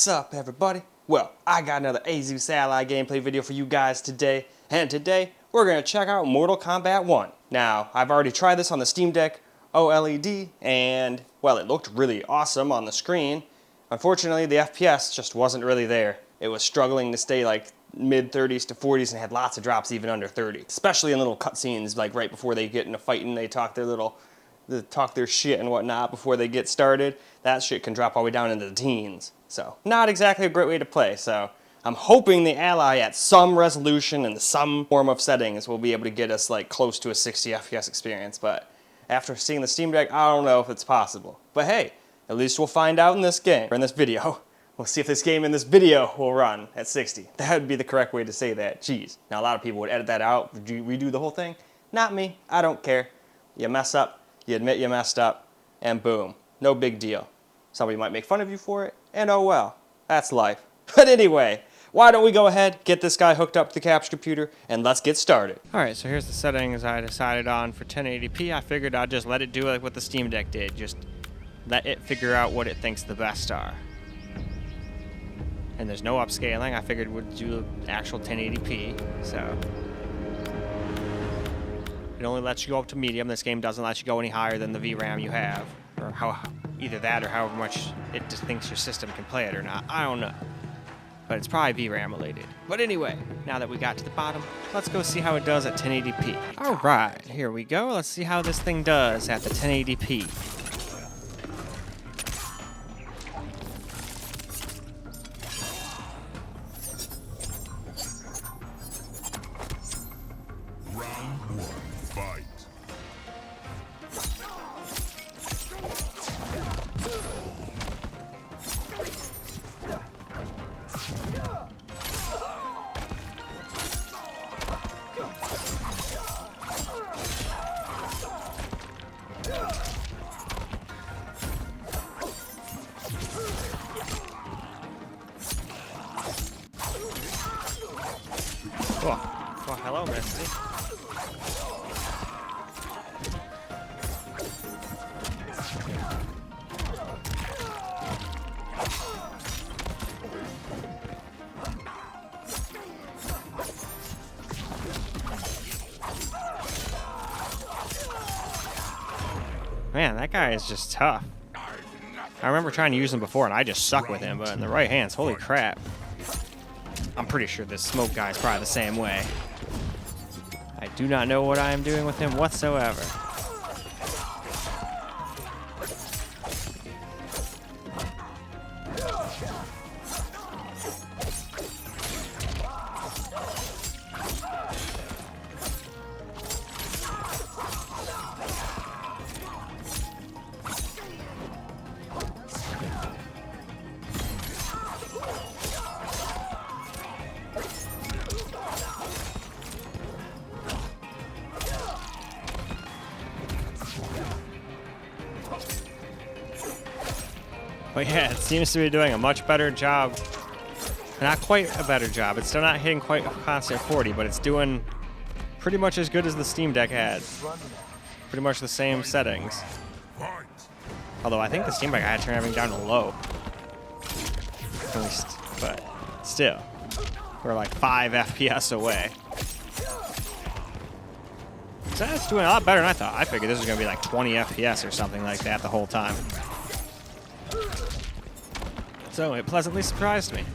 up, everybody? Well, I got another Asus Ally gameplay video for you guys today, and today we're going to check out Mortal Kombat 1. Now, I've already tried this on the Steam Deck OLED, and, well, it looked really awesome on the screen. Unfortunately, the FPS just wasn't really there. It was struggling to stay like mid-30s to 40s and had lots of drops even under 30. Especially in little cutscenes, like right before they get in a fight and they talk their shit and whatnot before they get started. That shit can drop all the way down into the teens. So, not exactly a great way to play. So, I'm hoping the Ally at some resolution and some form of settings will be able to get us like close to a 60 FPS experience. But after seeing the Steam Deck, I don't know if it's possible. But hey, at least we'll find out in this game, or in this video. We'll see if this game in this video will run at 60. That would be the correct way to say that. Jeez. Now, a lot of people would edit that out, redo the whole thing. Not me. I don't care. You mess up, you admit you messed up, and boom. No big deal. Somebody might make fun of you for it, and oh well. That's life. But anyway, why don't we go ahead, get this guy hooked up to the capture computer, and let's get started. Alright, so here's the settings I decided on for 1080p. I figured I'd just let it do like what the Steam Deck did. Just let it figure out what it thinks the best are. And there's no upscaling. I figured we'd do actual 1080p, so. It only lets you go up to medium. This game doesn't let you go any higher than the VRAM you have. Or either that or however much it just thinks your system can play it or not. I don't know. But it's probably VRAM related. But anyway, now that we got to the bottom, let's go see how it does at 1080p. Alright, here we go. Let's see how this thing does at the 1080p. Well, hello, Misty. Man, that guy is just tough. I remember trying to use him before, and I just suck with him, but in the right hands, holy crap. I'm pretty sure this smoke guy is probably the same way. I do not know what I am doing with him whatsoever. But yeah, it seems to be doing a much better job. Not quite a better job. It's still not hitting quite a constant 40, but it's doing pretty much as good as the Steam Deck had. Pretty much the same settings. Although I think the Steam Deck I had to turn everything down to low. At least, but still. We're like 5 FPS away. So that's doing a lot better than I thought. I figured this was going to be like 20 FPS or something like that the whole time. So it pleasantly surprised me.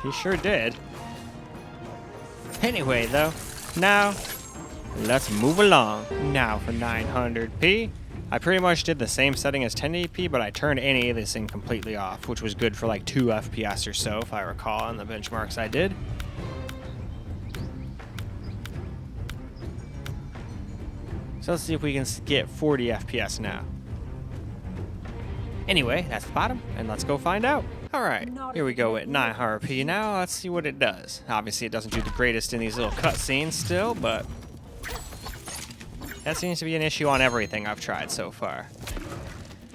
He sure did. Anyway, though, now let's move along. Now for 900p. I pretty much did the same setting as 1080p, but I turned anti-aliasing completely off, which was good for like 2 FPS or so, if I recall, on the benchmarks I did. So let's see if we can get 40 FPS now. Anyway, that's the bottom, and let's go find out. Alright, here we go at 900p now. Let's see what it does. Obviously, it doesn't do the greatest in these little cutscenes still, but that seems to be an issue on everything I've tried so far.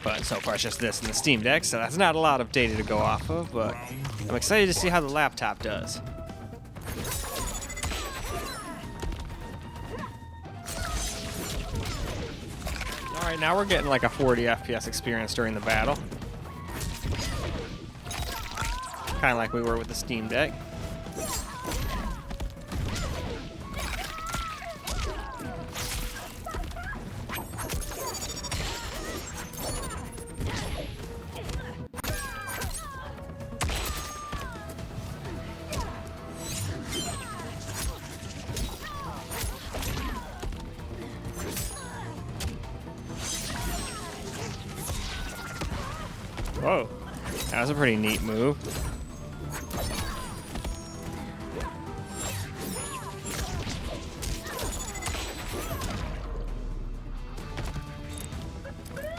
But so far it's just this and the Steam Deck, so that's not a lot of data to go off of, but I'm excited to see how the laptop does. Alright, now we're getting like a 40 FPS experience during the battle. Kind of like we were with the Steam Deck. Whoa, that was a pretty neat move.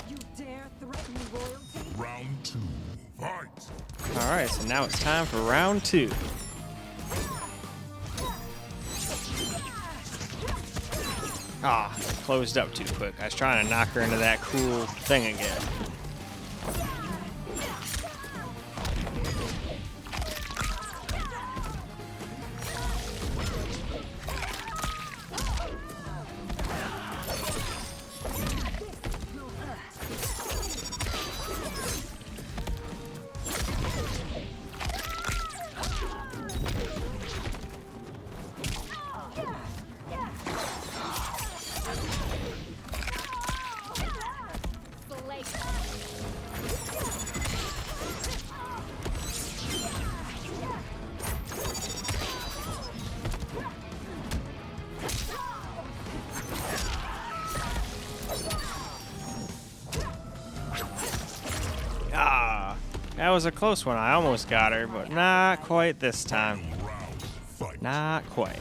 You dare threaten royalty? Round 2, fight! Alright, so now it's time for round 2. Ah, closed up too quick. I was trying to knock her into that cool thing again. Ah, that was a close one. I almost got her, but not quite this time. Round, fight! Not quite.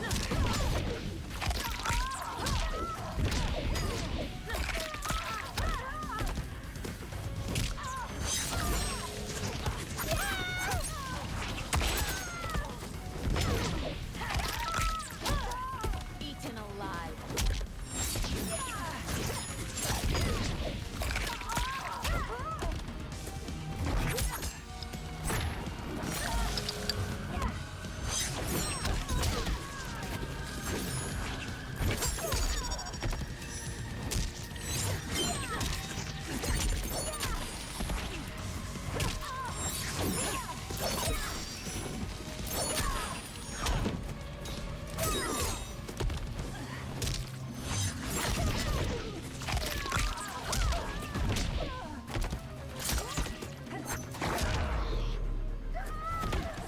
Eaten alive.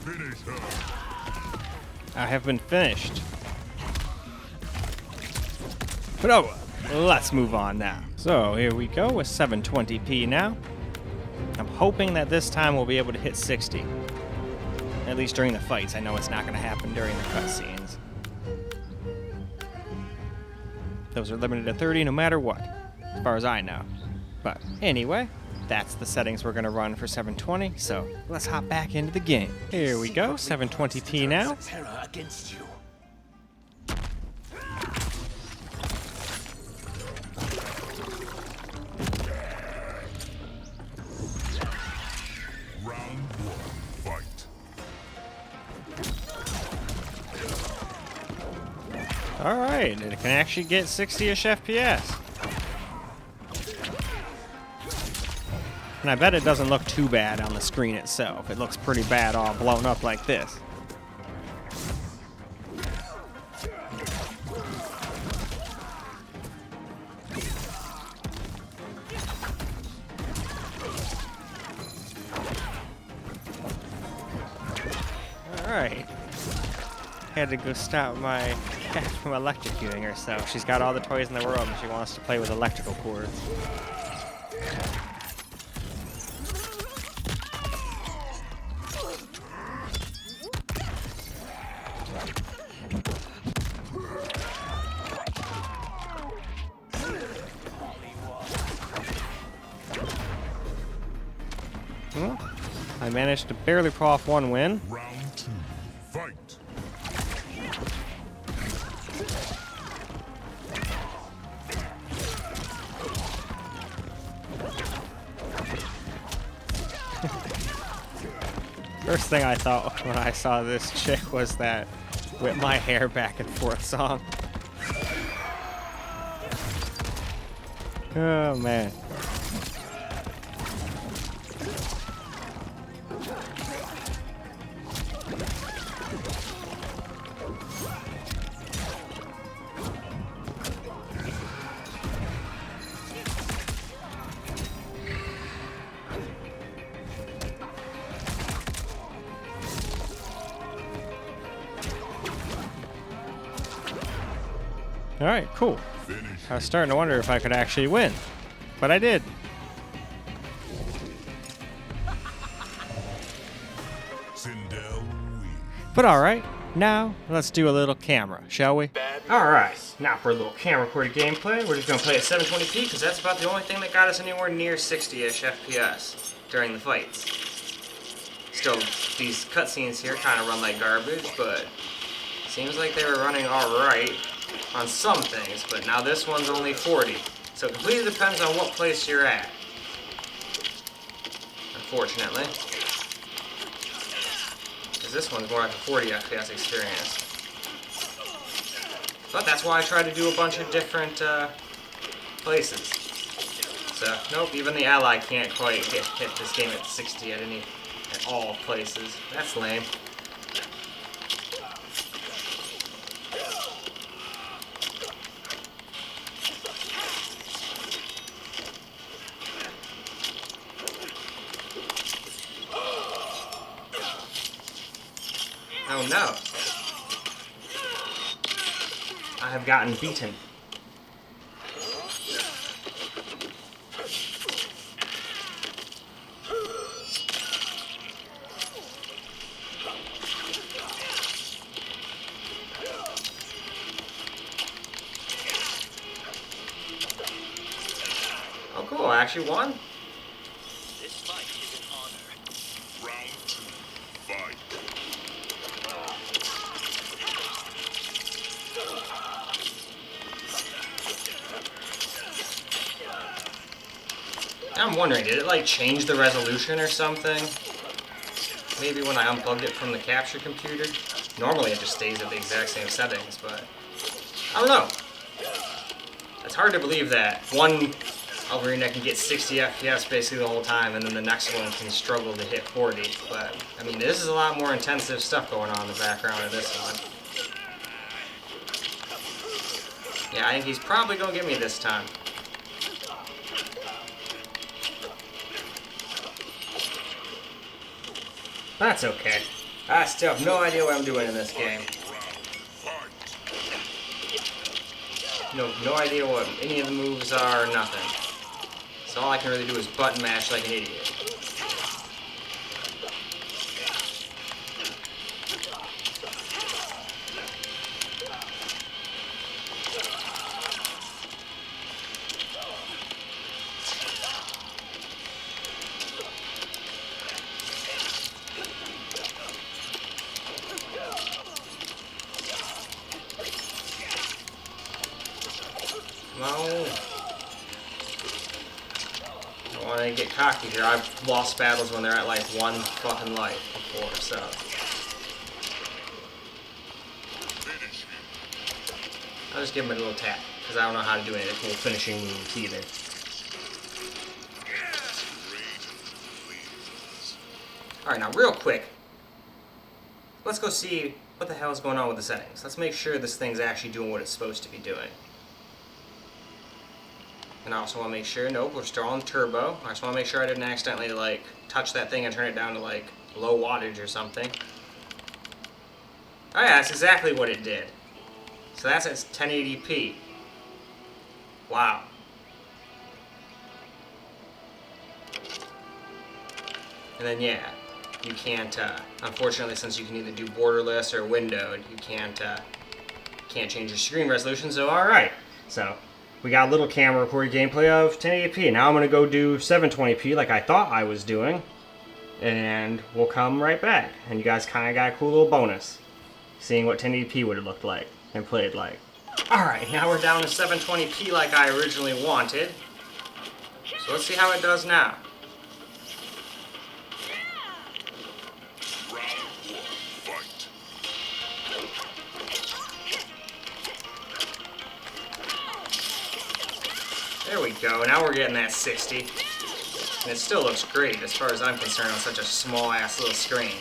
Finish her! I have been finished. But oh, well, let's move on now. So here we go with 720p now. I'm hoping that this time we'll be able to hit 60. At least during the fights. I know it's not going to happen during the cutscenes. Those are limited to 30 no matter what, as far as I know. But anyway, that's the settings we're going to run for 720, so let's hop back into the game. Here we go, 720p now. Terror against you. Round 1, fight! Alright, it can actually get 60-ish FPS. And I bet it doesn't look too bad on the screen itself. It looks pretty bad all blown up like this. Alright. Had to go stop my cat from electrocuting herself. She's got all the toys in the world and she wants to play with electrical cords. Well, I managed to barely pull off one win. Round 2. Fight. First thing I thought when I saw this chick was that whip my hair back and forth song. Oh man. Alright, cool. Finish. I was starting to wonder if I could actually win. But I did. Sindel wins. But alright, now let's do a little camera, shall we? Alright, now for a little camera recorded gameplay. We're just going to play at 720p because that's about the only thing that got us anywhere near 60-ish FPS during the fights. Still, these cutscenes here kind of run like garbage, but seems like they were running alright on some things, but now this one's only 40. So it completely depends on what place you're at. Unfortunately. Because this one's more like a 40 FPS experience. But that's why I try to do a bunch of different places. So, nope, even the Ally can't quite hit this game at 60 at all places. That's lame. Oh no. I have gotten beaten. Oh cool, I actually won. This fight is an honor. Round 2. Fight. I'm wondering, did it like change the resolution or something? Maybe when I unplugged it from the capture computer? Normally it just stays at the exact same settings, but I don't know. It's hard to believe that one arena can get 60 FPS basically the whole time, and then the next one can struggle to hit 40. But I mean, this is a lot more intensive stuff going on in the background of this one. Yeah, I think he's probably gonna get me this time. That's okay. I still have no idea what I'm doing in this game. No idea what any of the moves are or nothing. So all I can really do is button mash like an idiot. No. Don't want to get cocky here. I've lost battles when they're at like one fucking life before, so. Finish him. I'll just give him a little tap, because I don't know how to do any of the cool finishing moves either. Alright, now real quick, let's go see what the hell is going on with the settings. Let's make sure this thing's actually doing what it's supposed to be doing. And I also want to make sure, nope, we're still on turbo. I just want to make sure I didn't accidentally like touch that thing and turn it down to like low wattage or something. Oh yeah, that's exactly what it did. So that's at 1080p. Wow. And then yeah, you can't, unfortunately, since you can either do borderless or windowed, you can't change your screen resolution, so alright. So, we got a little camera recorded gameplay of 1080p. Now I'm going to go do 720p like I thought I was doing. and we'll come right back. And you guys kind of got a cool little bonus, seeing what 1080p would have looked like and played like. Alright, now we're down to 720p like I originally wanted. So let's see how it does now. Round one, fight. There we go, now we're getting that 60. And it still looks great as far as I'm concerned on such a small ass little screen.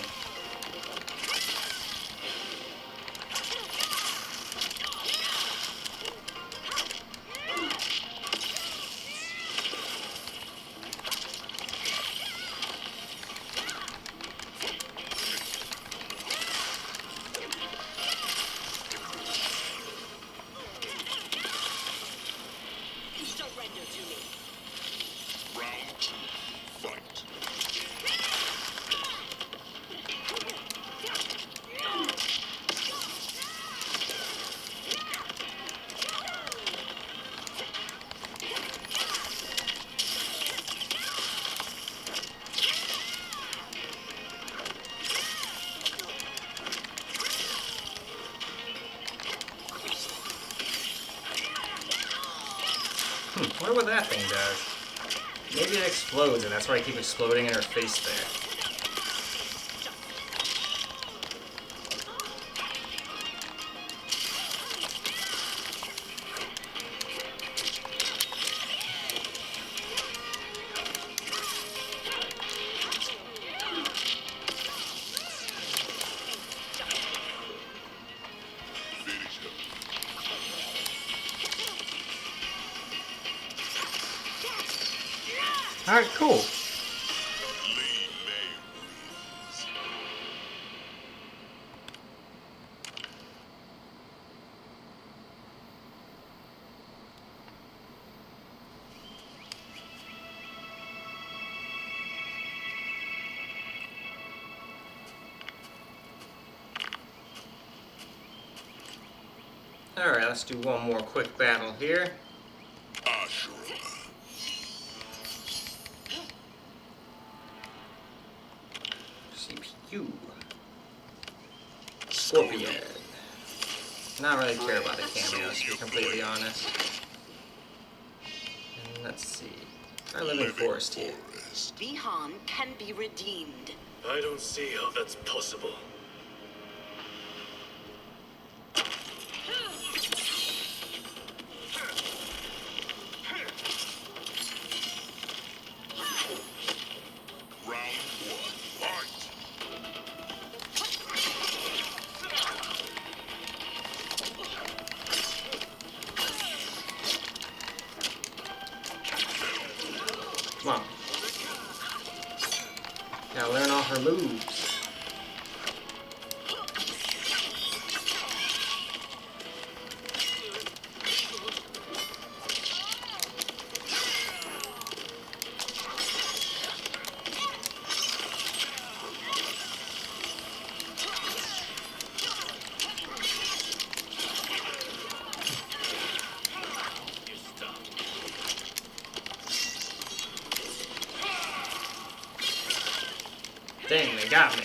Surrender to me. Round two, fight. I wonder what that thing does. Maybe it explodes and that's why I keep exploding in her face there. Finish him. Alright, cool. Lee May wins. Alright, let's do one more quick battle here. Ashura. CPU. Scorpion. Not really care about the cameos, to be completely honest. And let's see. I live in Forest here. Bihan can be redeemed. I don't see how that's possible. Round one, fight. Come on. Gotta learn all her moves. Dang, they got me.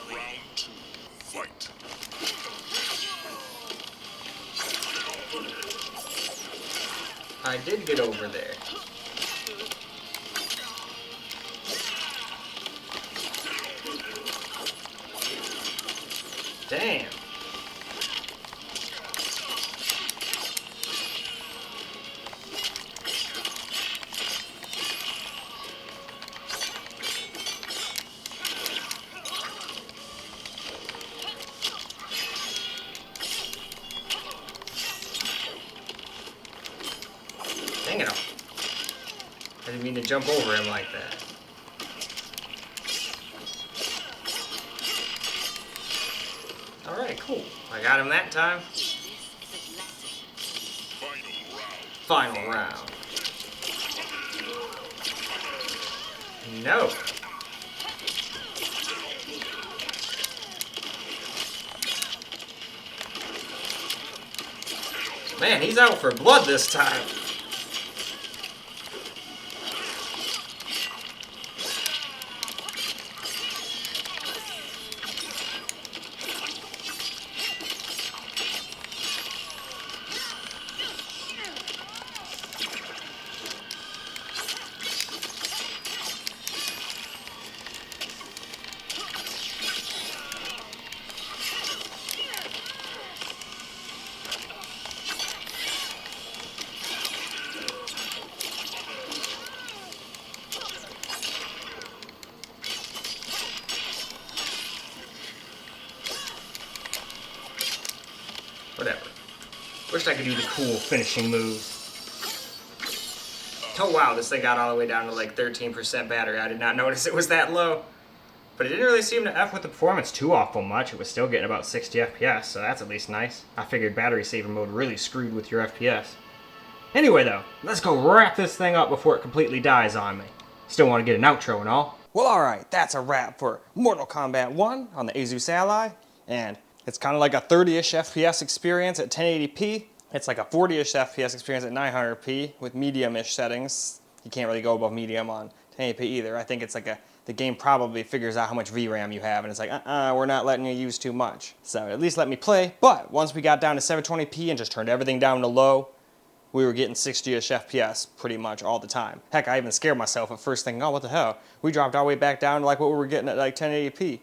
Round two, fight. I did get over there. Damn. Dang it all. I didn't mean to jump over him like that. Alright, cool. I got him that time. Final round. Final round. No. Man, he's out for blood this time. Whatever. Wish I could do the cool finishing moves. Oh wow, this thing got all the way down to like 13% battery. I did not notice it was that low. But it didn't really seem to F with the performance too awful much. It was still getting about 60 FPS, so that's at least nice. I figured battery saver mode really screwed with your FPS. Anyway though, let's go wrap this thing up before it completely dies on me. Still want to get an outro and all. Well alright, that's a wrap for Mortal Kombat 1 on the Asus Ally. And it's kind of like a 30-ish FPS experience at 1080p. It's like a 40-ish FPS experience at 900p with medium-ish settings. You can't really go above medium on 1080p either. I think it's like the game probably figures out how much VRAM you have, and it's like, we're not letting you use too much. So at least let me play. But once we got down to 720p and just turned everything down to low, we were getting 60-ish FPS pretty much all the time. Heck, I even scared myself at first thinking, oh, what the hell? We dropped all the way back down to like what we were getting at like 1080p.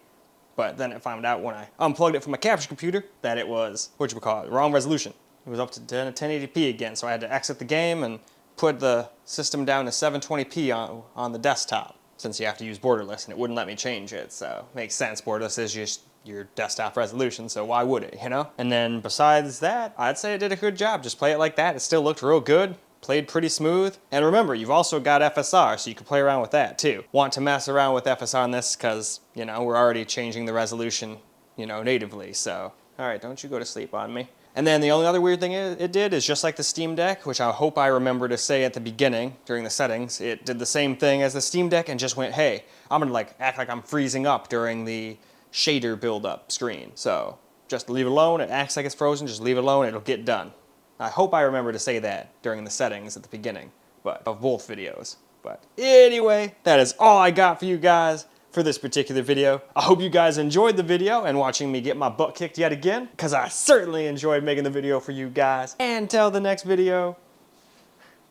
But then I found out when I unplugged it from my capture computer that it was, wrong resolution. It was up to 1080p again, so I had to exit the game and put the system down to 720p on the desktop, since you have to use borderless, and it wouldn't let me change it, so makes sense. Borderless is just your desktop resolution, so why would it, you know? And then besides that, I'd say it did a good job. Just play it like that. It still looked real good. Played pretty smooth. And remember, you've also got FSR, so you can play around with that too. Want to mess around with FSR on this because, you know, we're already changing the resolution, you know, natively, so. All right, don't you go to sleep on me. And then the only other weird thing it did is just like the Steam Deck, which I hope I remember to say at the beginning during the settings, it did the same thing as the Steam Deck and just went, hey, I'm gonna like act like I'm freezing up during the shader build-up screen. So just leave it alone. It acts like it's frozen. Just leave it alone. It'll get done. I hope I remember to say that during the settings at the beginning, but of both videos. But anyway, that is all I got for you guys for this particular video. I hope you guys enjoyed the video and watching me get my butt kicked yet again, because I certainly enjoyed making the video for you guys. And until the next video,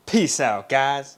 peace out, guys.